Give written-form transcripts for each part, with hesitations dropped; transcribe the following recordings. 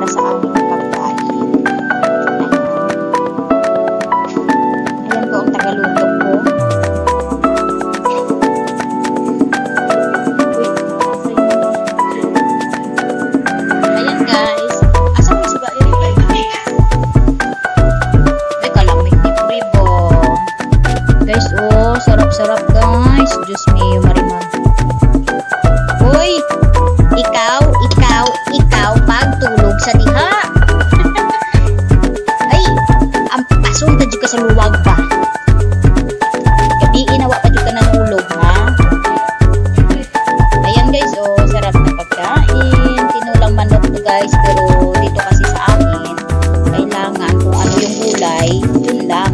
para sa aming pagkain. Ayan po ang tagaluto ko. Ayan guys. Asa mo suga teka lang, may tipo. Guys, oh, sarap-sarap guys. Diyos me, mariman. Hoy! Ikaw, pagtulog sa diha. Ay, ang pasong ta ka sa luwag ba? Gabi inawa pa ka ng ulog, ha? Ayan guys, oh, sarap na pagkain. Tinulang manok to guys, pero dito kasi sa amin, kailangan kung ano yung gulay, yun lang.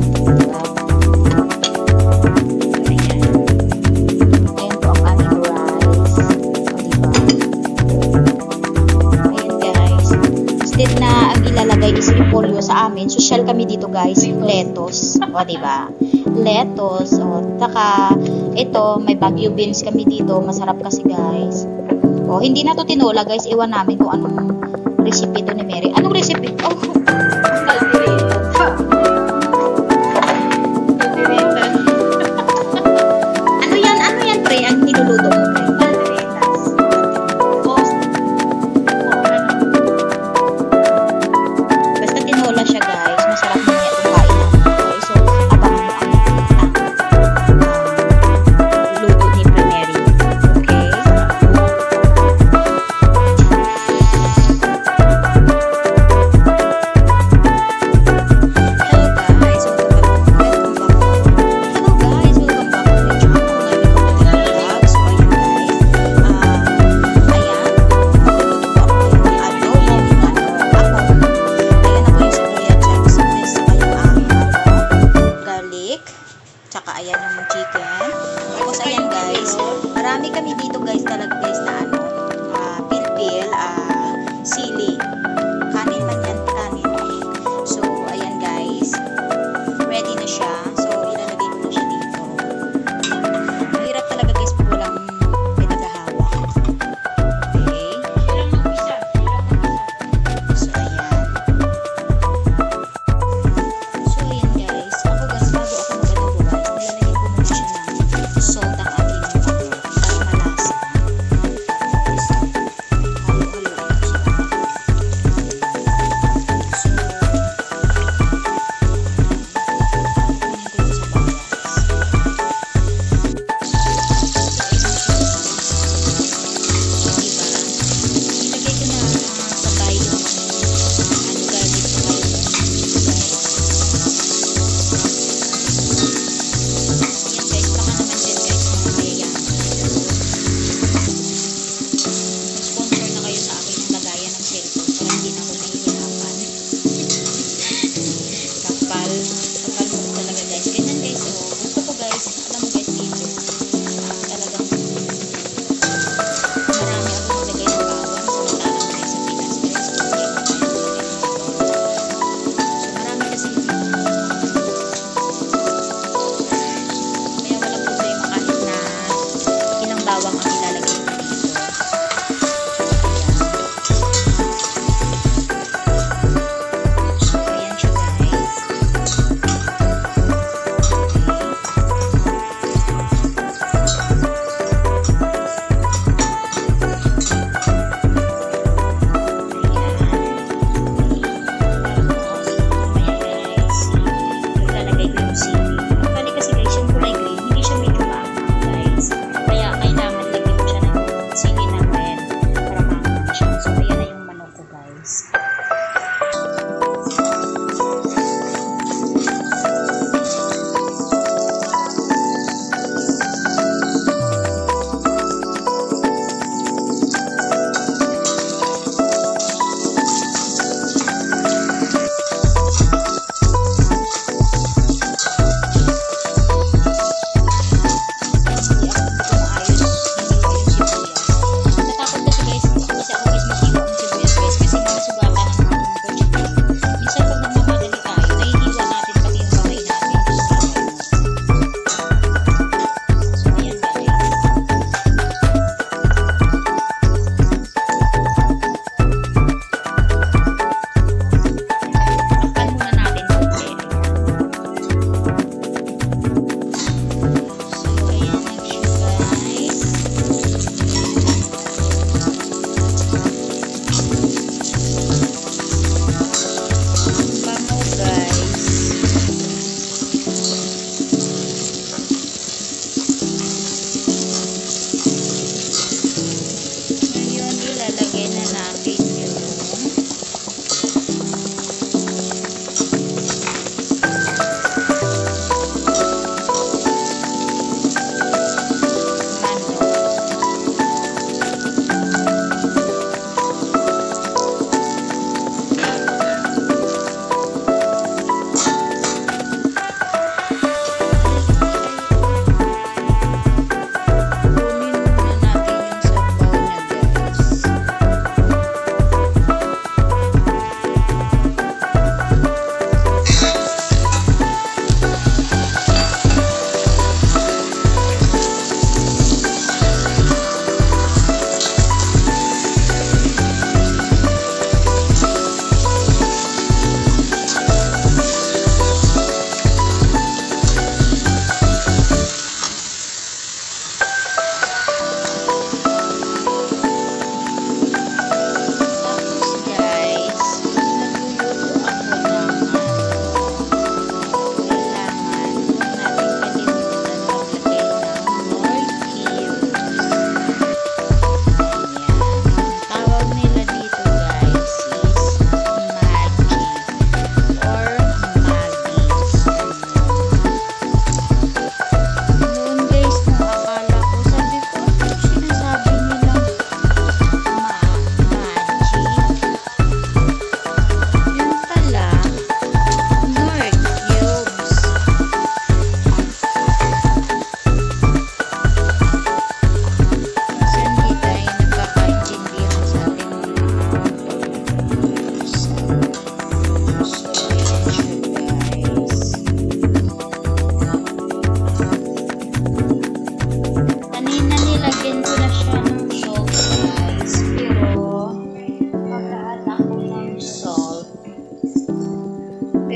Na ang ilalagay is repolyo sa amin. Social kami dito guys. Lettuce. O, diba? Lettuce. O, taka, ito, may Baguio beans kami dito. Masarap kasi guys. O, hindi na to tinola guys. Iwan namin kung anong recipe to ni Mary. Anong recipe? Oh, ano yan pre? Ang niluluto mo pre? Wala siya guys, masarap na niya itong kain natin guys. So, abangan mo ang luto ni Mary. Okay?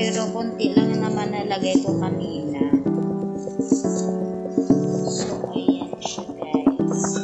Pero konti lang naman nalagay ko kanina. So, ayan siya guys.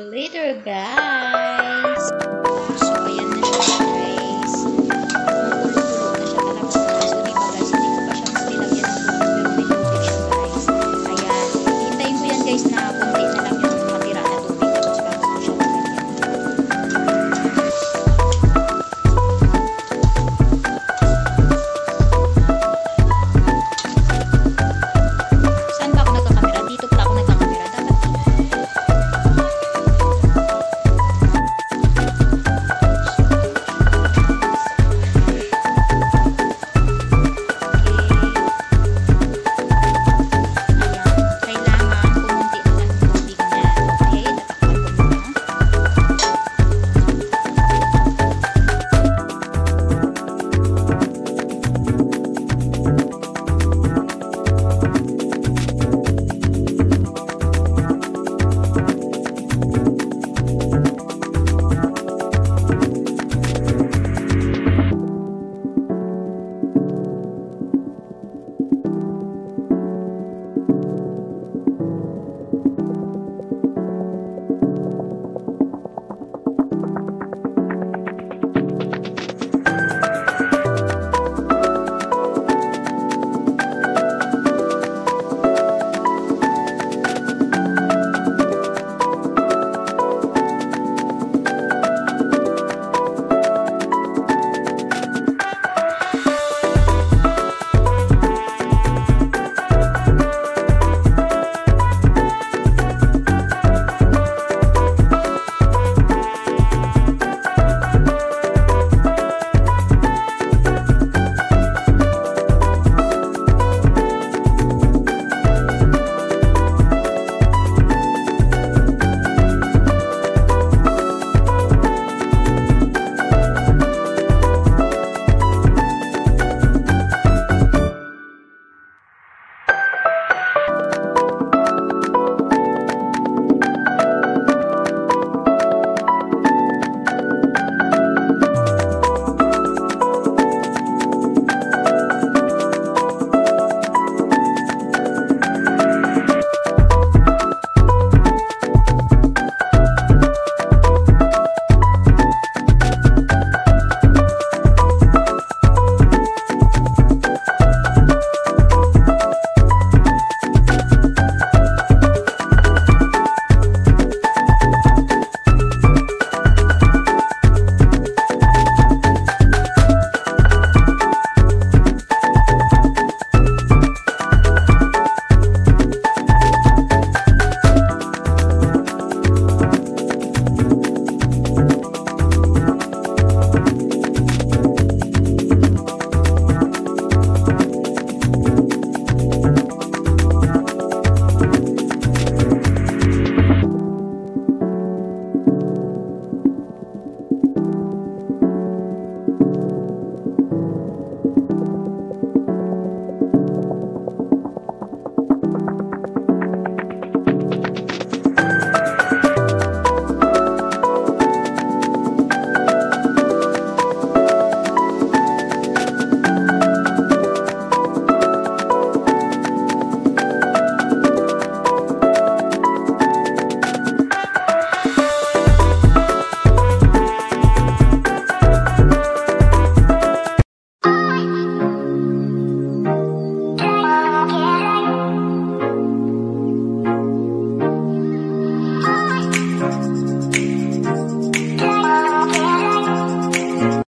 Later guys.